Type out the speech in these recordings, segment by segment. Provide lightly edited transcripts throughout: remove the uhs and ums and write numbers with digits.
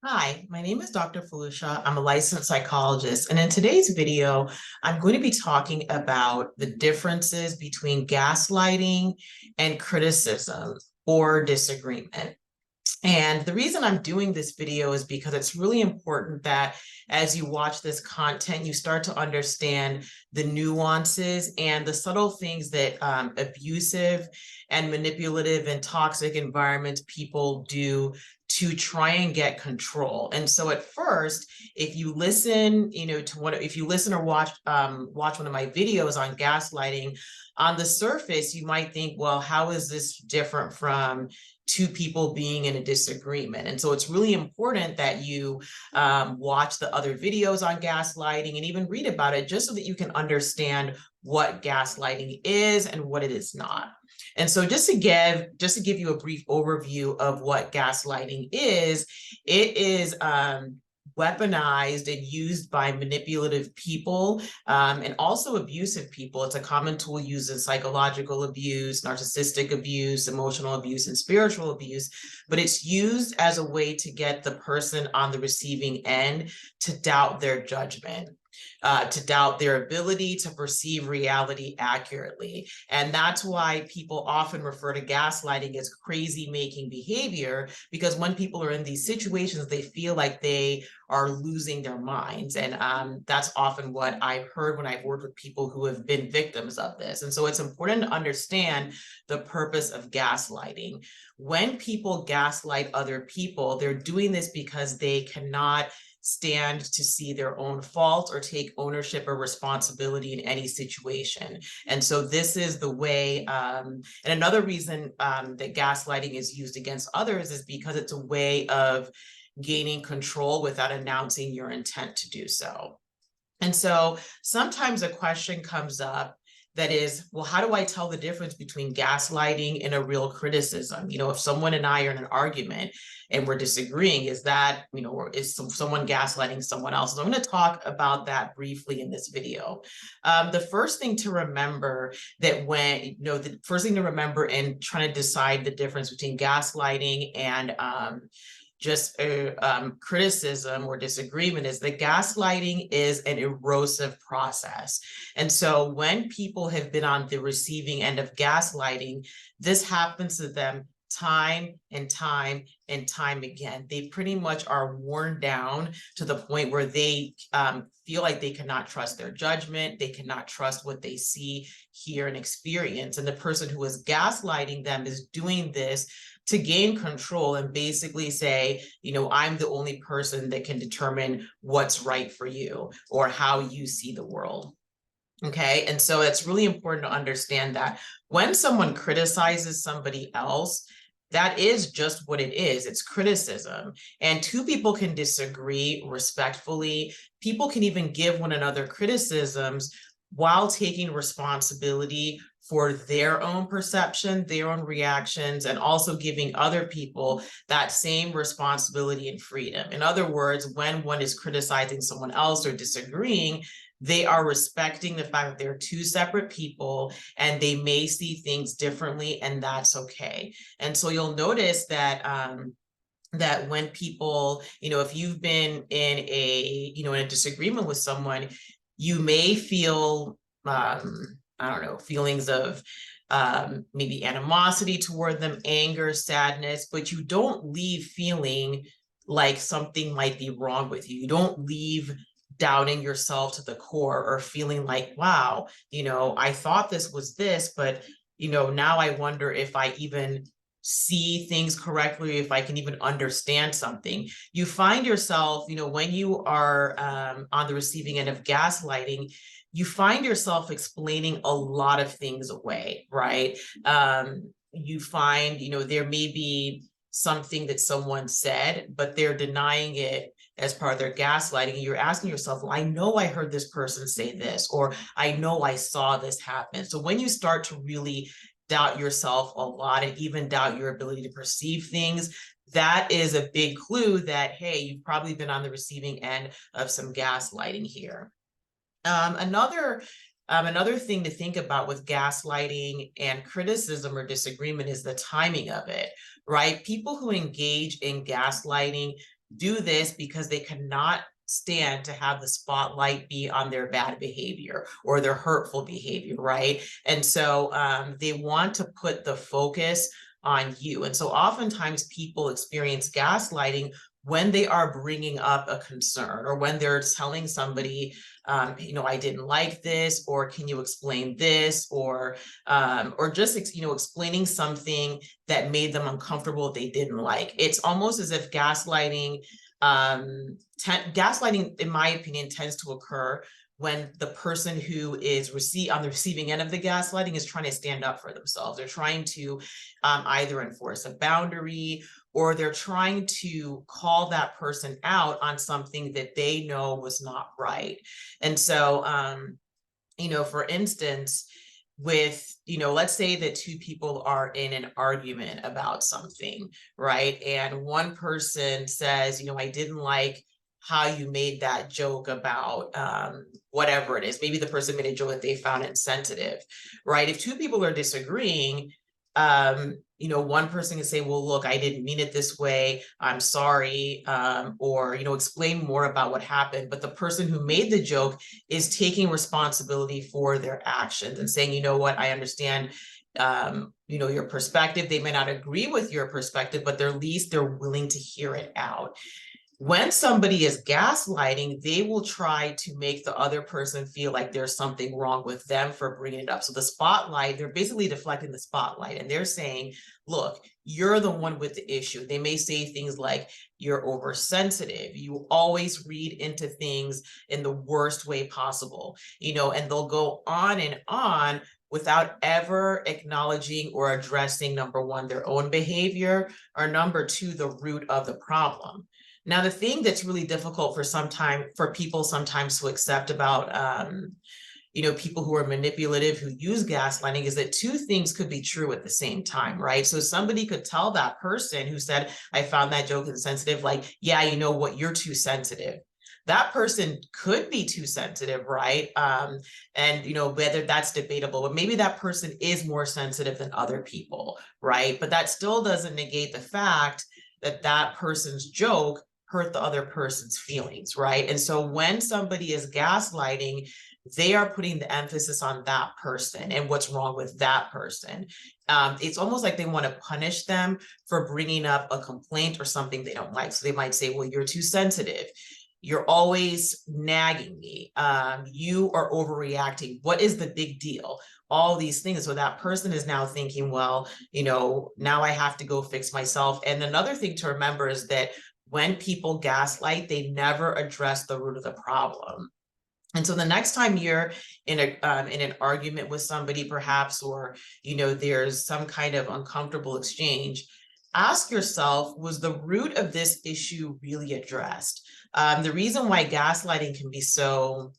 Hi, my name is Dr. Felicia. I'm a licensed psychologist, and in today's video, I'm going to be talking about the differences between gaslighting and criticism or disagreement. And the reason I'm doing this video is because it's really important that as you watch this content, you start to understand the nuances and the subtle things that abusive and manipulative and toxic environments people do to try and get control. And so at first, if you listen, if you listen or watch one of my videos on gaslighting, on the surface, you might think, well, how is this different from two people being in a disagreement? And so it's really important that you watch the other videos on gaslighting and even read about it just so that you can understand what gaslighting is and what it is not. And so just to give you a brief overview of what gaslighting is, it is weaponized and used by manipulative people and also abusive people. It's a common tool used in psychological abuse, narcissistic abuse, emotional abuse, and spiritual abuse, but it's used as a way to get the person on the receiving end to doubt their judgment. To doubt their ability to perceive reality accurately. And that's why people often refer to gaslighting as crazy making behavior, because when people are in these situations, they feel like they are losing their minds. And that's often what I've heard when I've worked with people who have been victims of this. And so it's important to understand the purpose of gaslighting. When people gaslight other people, they're doing this because they cannot stand to see their own fault or take ownership or responsibility in any situation. And so this is the way, and another reason that gaslighting is used against others is because it's a way of gaining control without announcing your intent to do so. And so sometimes a question comes up that is, well, how do I tell the difference between gaslighting and a real criticism? If someone and I are in an argument and we're disagreeing, is that, or is someone gaslighting someone else? So I'm going to talk about that briefly in this video. The first thing to remember the first thing to remember in trying to decide the difference between gaslighting and criticism or disagreement is that gaslighting is an erosive process. And so when people have been on the receiving end of gaslighting, this happens to them time and time and time again. They pretty much are worn down to the point where they feel like they cannot trust their judgment. They cannot trust what they see, hear, and experience. And the person who is gaslighting them is doing this to gain control and basically say, I'm the only person that can determine what's right for you or how you see the world. Okay. And so it's really important to understand that when someone criticizes somebody else, that is just what it is. It's criticism. And two people can disagree respectfully. People can even give one another criticisms while taking responsibility for their own perception, their own reactions, and also giving other people that same responsibility and freedom. In other words, when one is criticizing someone else or disagreeing, they are respecting the fact that they're two separate people and they may see things differently, and that's okay. And so you'll notice that that when people, if you've been in a disagreement with someone, you may feel feelings of maybe animosity toward them, anger, sadness, but you don't leave feeling like something might be wrong with you. You don't leave doubting yourself to the core or feeling like, wow, I thought this was this, but now I wonder if I even see things correctly, if I can even understand something. You find yourself, when you are on the receiving end of gaslighting, you find yourself explaining a lot of things away, right? You find, there may be something that someone said, but they're denying it as part of their gaslighting. And you're asking yourself, well, I know I heard this person say this, or I know I saw this happen. So when you start to really doubt yourself a lot and even doubt your ability to perceive things, that is a big clue that, hey, you've probably been on the receiving end of some gaslighting here. Another thing to think about with gaslighting and criticism or disagreement is the timing of it, right? People who engage in gaslighting do this because they cannot stand to have the spotlight be on their bad behavior or their hurtful behavior, right? And so they want to put the focus on you. And so oftentimes people experience gaslighting when they are bringing up a concern, or when they're telling somebody, I didn't like this, or can you explain this, or just, explaining something that made them uncomfortable they didn't like. It's almost as if gaslighting, in my opinion, tends to occur when the person who is on the receiving end of the gaslighting is trying to stand up for themselves. They're trying to either enforce a boundary, or they're trying to call that person out on something that they know was not right. And so, for instance, with, let's say that two people are in an argument about something, right? And one person says, I didn't like how you made that joke about whatever it is. Maybe the person made a joke that they found insensitive, right? If two people are disagreeing, one person can say, well, look, I didn't mean it this way, I'm sorry, or, explain more about what happened. But the person who made the joke is taking responsibility for their actions and saying, you know what, I understand, your perspective. They may not agree with your perspective, but at least they're willing to hear it out. When somebody is gaslighting, they will try to make the other person feel like there's something wrong with them for bringing it up. So the spotlight, they're basically deflecting the spotlight, and they're saying, look, you're the one with the issue. They may say things like, you're oversensitive, you always read into things in the worst way possible, and they'll go on and on without ever acknowledging or addressing, number one, their own behavior, or number two, the root of the problem. Now, the thing that's really difficult for people sometimes to accept about, people who are manipulative, who use gaslighting, is that two things could be true at the same time, right? So somebody could tell that person who said, I found that joke insensitive, like, yeah, you know what, you're too sensitive. That person could be too sensitive, right? And, whether that's debatable, but maybe that person is more sensitive than other people, right? But that still doesn't negate the fact that that person's joke hurt the other person's feelings, right? And so when somebody is gaslighting, they are putting the emphasis on that person and what's wrong with that person. It's almost like they want to punish them for bringing up a complaint or something they don't like. So they might say, well, you're too sensitive, you're always nagging me, you are overreacting, what is the big deal? All these things. So that person is now thinking, well, now I have to go fix myself. And another thing to remember is that when people gaslight, they never address the root of the problem. And so the next time you're in an argument with somebody, perhaps, or, there's some kind of uncomfortable exchange, ask yourself, was the root of this issue really addressed? The reason why gaslighting can be so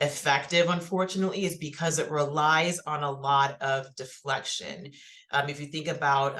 effective, unfortunately, is because it relies on a lot of deflection. If you think about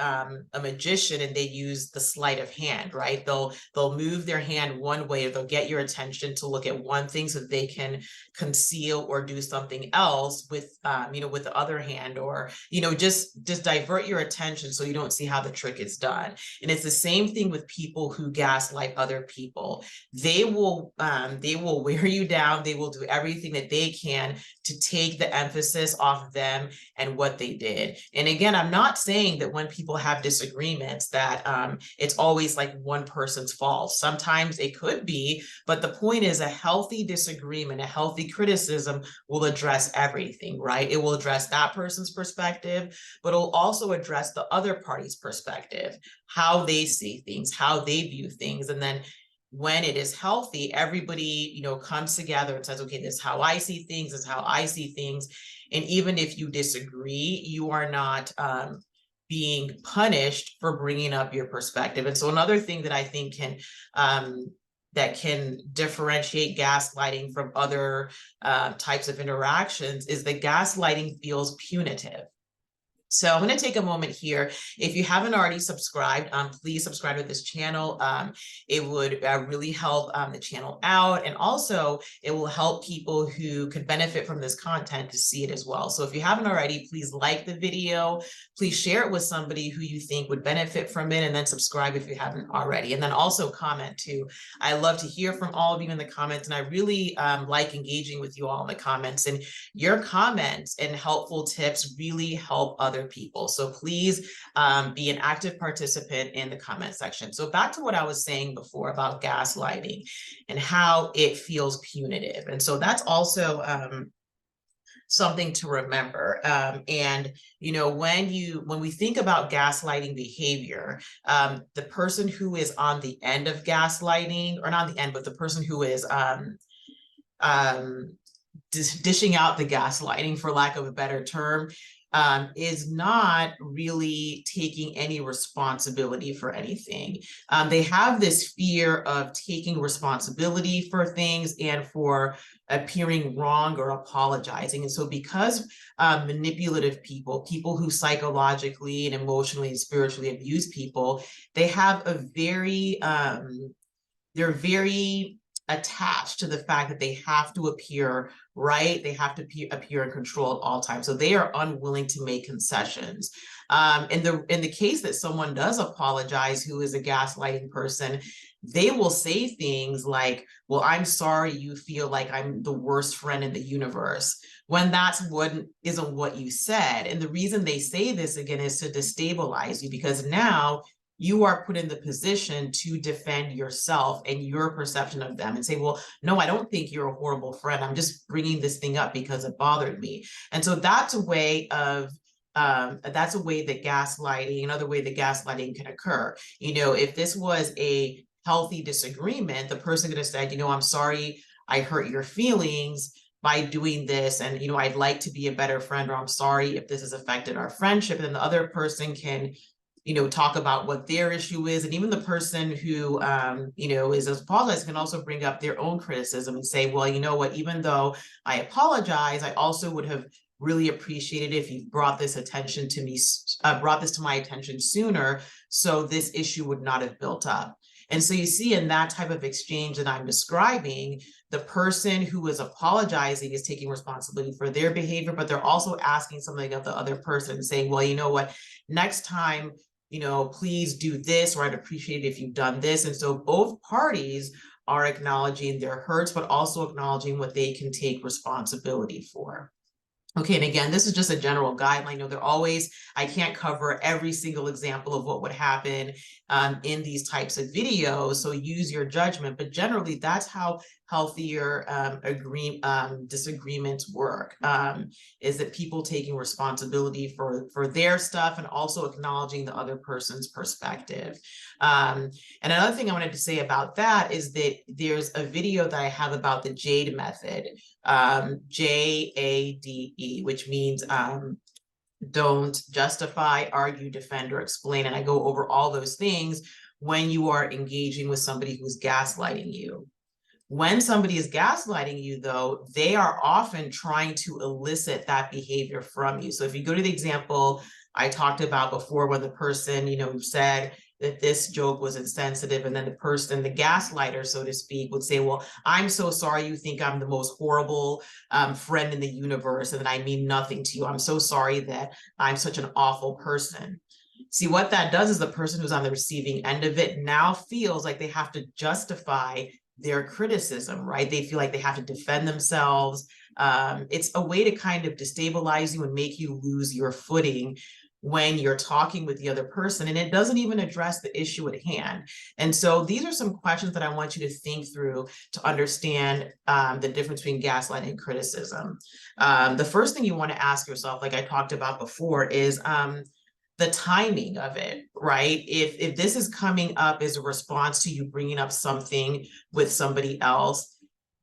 a magician and they use the sleight of hand, right? They'll move their hand one way, or they'll get your attention to look at one thing so that they can conceal or do something else with, with the other hand, or, just divert your attention so you don't see how the trick is done. And it's the same thing with people who gaslight other people. They will wear you down. They will do everything that they can to take the emphasis off of them and what they did. And again, I'm not saying that when people have disagreements that it's always like one person's fault. Sometimes it could be, but the point is, a healthy disagreement, a healthy criticism will address everything, right? It will address that person's perspective, but it'll also address the other party's perspective, how they see things, how they view things. And then when it is healthy, everybody, comes together and says, okay, this is how I see things, this is how I see things. And even if you disagree, you are not being punished for bringing up your perspective. And so another thing that I think that can differentiate gaslighting from other types of interactions is that gaslighting feels punitive. So I'm going to take a moment here. If you haven't already subscribed, please subscribe to this channel. It would really help the channel out. And also it will help people who could benefit from this content to see it as well. So if you haven't already, please like the video, please share it with somebody who you think would benefit from it, and then subscribe if you haven't already. And then also comment too. I love to hear from all of you in the comments, and I really like engaging with you all in the comments. And your comments and helpful tips really help other people. So please be an active participant in the comment section. So back to what I was saying before about gaslighting and how it feels punitive. And so that's also something to remember. And, you know, when we think about gaslighting behavior, the person who is on the end of gaslighting, or not the end, but the person who is dishing out the gaslighting, for lack of a better term, is not really taking any responsibility for anything. They have this fear of taking responsibility for things and for appearing wrong or apologizing. And so because manipulative people who psychologically and emotionally and spiritually abuse people, they have a very, they're very attached to the fact that they have to appear right, they have to appear in control at all times. So they are unwilling to make concessions. In the case that someone does apologize, who is a gaslighting person, they will say things like, well, I'm sorry you feel like I'm the worst friend in the universe, when that's isn't what you said. And the reason they say this, again, is to destabilize you, because now you are put in the position to defend yourself and your perception of them and say, well, no, I don't think you're a horrible friend. I'm just bringing this thing up because it bothered me. And so that's a way that gaslighting, another way that gaslighting can occur. You know, if this was a healthy disagreement, the person could have said, you know, I'm sorry I hurt your feelings by doing this, and, you know, I'd like to be a better friend, or I'm sorry if this has affected our friendship. And then the other person can, you know, talk about what their issue is. And even the person who, you know, is apologizing can also bring up their own criticism and say, well, you know what, even though I apologize, I also would have really appreciated if you brought this attention to me, brought this to my attention sooner, so this issue would not have built up. And so you see, in that type of exchange that I'm describing, the person who is apologizing is taking responsibility for their behavior, but they're also asking something of the other person, saying, well, you know what, next time, you know, please do this, or I'd appreciate it if you've done this. And so both parties are acknowledging their hurts, but also acknowledging what they can take responsibility for. Okay, and again, this is just a general guideline. You know, I can't cover every single example of what would happen in these types of videos, so use your judgment. But generally, that's how healthier disagreements work, is that people taking responsibility for their stuff and also acknowledging the other person's perspective. And another thing I wanted to say about that is that there's a video that I have about the JADE method, JADE, which means don't justify, argue, defend, or explain. And I go over all those things when you are engaging with somebody who's gaslighting you. When somebody is gaslighting you, though, they are often trying to elicit that behavior from you. So if you go to the example I talked about before, when the person, you know, said that this joke was insensitive, and then the person, the gaslighter, so to speak, would say, well, I'm so sorry you think I'm the most horrible friend in the universe, and that I mean nothing to you. I'm so sorry that I'm such an awful person. See, what that does is the person who's on the receiving end of it now feels like they have to justify their criticism, right? They feel like they have to defend themselves. It's a way to kind of destabilize you and make you lose your footing when you're talking with the other person, and it doesn't even address the issue at hand. And so these are some questions that I want you to think through to understand the difference between gaslighting and criticism. The first thing you want to ask yourself, like I talked about before, is the timing of it, right? If this is coming up as a response to you bringing up something with somebody else,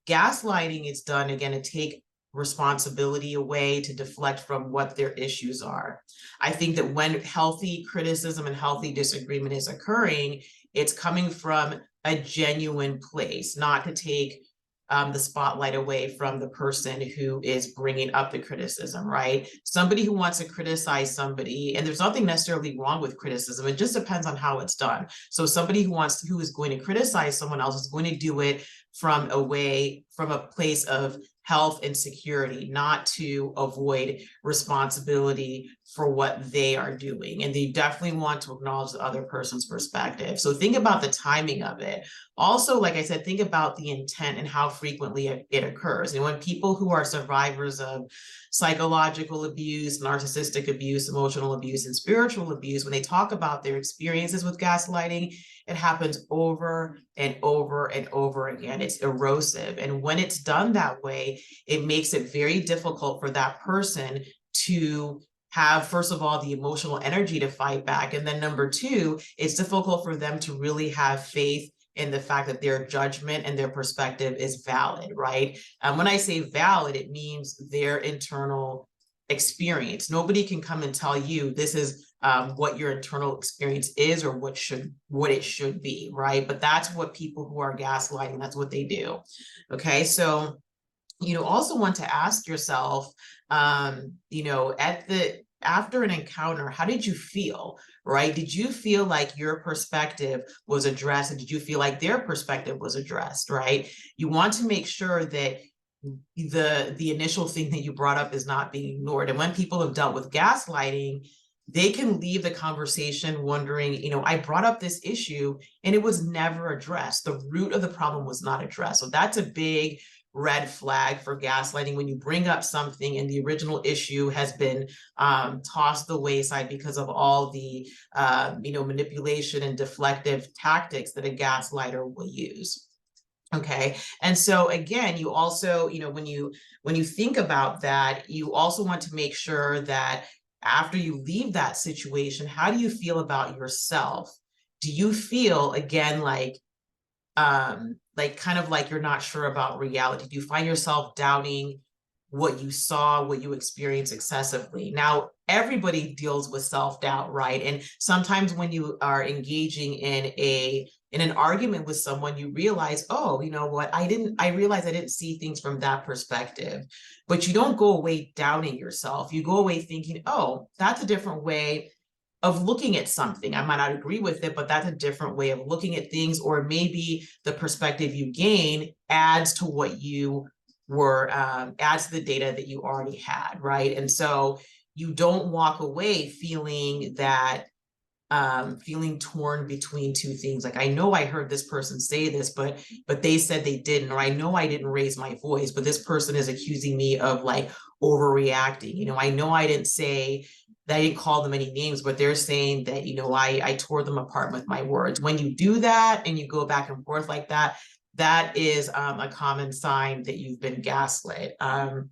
gaslighting is done, again, to take responsibility away, to deflect from what their issues are. I think that when healthy criticism and healthy disagreement is occurring, it's coming from a genuine place, not to take the spotlight away from the person who is bringing up the criticism, right? Somebody who wants to criticize somebody, and there's nothing necessarily wrong with criticism, it just depends on how it's done. So somebody who is going to criticize someone else is going to do it from a place of health and security, not to avoid responsibility for what they are doing. And they definitely want to acknowledge the other person's perspective. So think about the timing of it. Also, like I said, think about the intent and how frequently it occurs. And when people who are survivors of psychological abuse, narcissistic abuse, emotional abuse, and spiritual abuse, when they talk about their experiences with gaslighting, it happens over and over and over again. It's erosive. And when it's done that way, it makes it very difficult for that person to have, first of all, the emotional energy to fight back. And then number two, it's difficult for them to really have faith in the fact that their judgment and their perspective is valid, right? And when I say valid, it means their internal experience. Nobody can come and tell you this is what your internal experience is or what it should be, right? But that's what people who are gaslighting, that's what they do. Okay, so you also want to ask yourself, after an encounter, how did you feel, right? Did you feel like your perspective was addressed? And did you feel like their perspective was addressed, right? You want to make sure that the initial thing that you brought up is not being ignored. And when people have dealt with gaslighting, they can leave the conversation wondering, I brought up this issue and it was never addressed. The root of the problem was not addressed. So that's a big red flag for gaslighting, when you bring up something and the original issue has been tossed the wayside because of all the manipulation and deflective tactics that a gaslighter will use. Okay, and so again, you also, when you think about that, you also want to make sure that after you leave that situation, how do you feel about yourself? Do you feel, again, like kind of like you're not sure about reality? Do you find yourself doubting what you saw, what you experienced excessively? Now, everybody deals with self-doubt, right? And sometimes when you are engaging in an argument with someone, you realize, oh, you know what, I realized I didn't see things from that perspective. But you don't go away doubting yourself. You go away thinking, oh, that's a different way of looking at something. I might not agree with it, but that's a different way of looking at things. Or maybe the perspective you gain adds to what you were, adds to the data that you already had, right? And so you don't walk away feeling that, feeling torn between two things. Like, I know I heard this person say this, but they said they didn't, or I know I didn't raise my voice, but this person is accusing me of like overreacting. I know I didn't say that, I didn't call them any names, but they're saying that, I tore them apart with my words. When you do that and you go back and forth like that, that is a common sign that you've been gaslit. And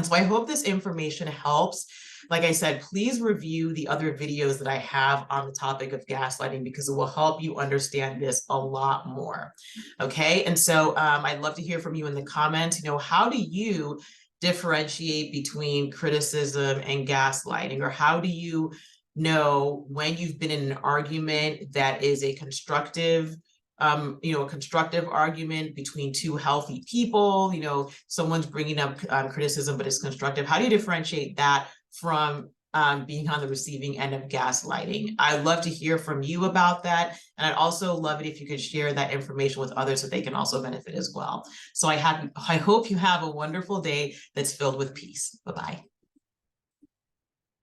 so I hope this information helps. Like I said, please review the other videos that I have on the topic of gaslighting, because it will help you understand this a lot more. Okay, and so I'd love to hear from you in the comments. How do you differentiate between criticism and gaslighting? Or how do you know when you've been in an argument that is a constructive a constructive argument between two healthy people? Someone's bringing up criticism, but it's constructive. How do you differentiate that from being on the receiving end of gaslighting? I'd love to hear from you about that. And I'd also love it if you could share that information with others so they can also benefit as well. So I hope you have a wonderful day that's filled with peace. Bye-bye.